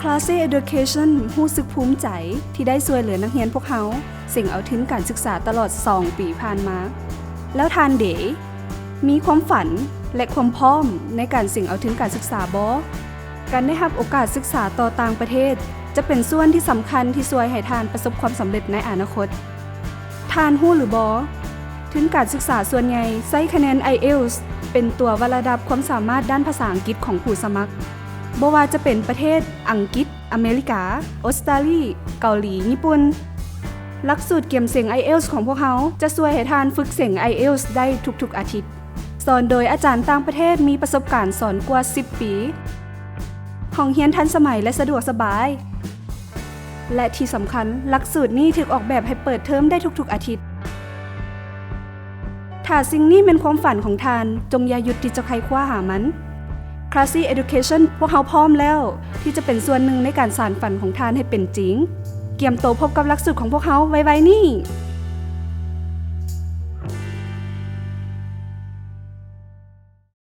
Classy Education รู้สึกภูมิใจที่ได้ช่วยเหลือนักเรียนพวกเขาสิ่งเอาถึงการศึกษาตลอด2 ปีผ่านมาแล้วทานเด๋มีความฝันและความพร้อมในการสิ่งเอาถึงการศึกษาบ่การได้รับโอกาสศึกษาต่อต่างประเทศจะเป็นส่วนที่สำคัญที่ช่วยให้ทานประสบความสำเร็จในอนาคตทานรู้หรือบ่ถึงการศึกษาส่วนใหญ่ใช้คะแนน IELTS เป็นตัววัดระดับความสามารถด้านภาษาอังกฤษของผู้สมัครบ่ว่าจะเป็นประเทศอังกฤษอเมริกาออสเตรเลียเกาหลีญี่ปุ่นหลักสูตรเกี่ยมเสียง IELTS ของพวกเขาจะช่วยให้ทานฝึกเสียง IELTS ได้ทุกๆอาทิตย์สอนโดยอาจารย์ต่างประเทศมีประสบการณ์สอนกว่า10 ปีห้องเรียนทันสมัยและสะดวกสบายและที่สำคัญหลักสูตรนี้ถูกออกแบบให้เปิดเทอมได้ทุกๆอาทิตย์ถ้าสิ่งนี้เป็นความฝันของทานจงอย่าหยุดที่จะไขคว้าหามัน Classy Education พวกเขาพร้อมแล้วที่จะเป็นส่วนหนึ่งในการสานฝันของทานให้เป็นจริงเกียมโตพบกับหลักสูตรของพวกเขาไวๆนี่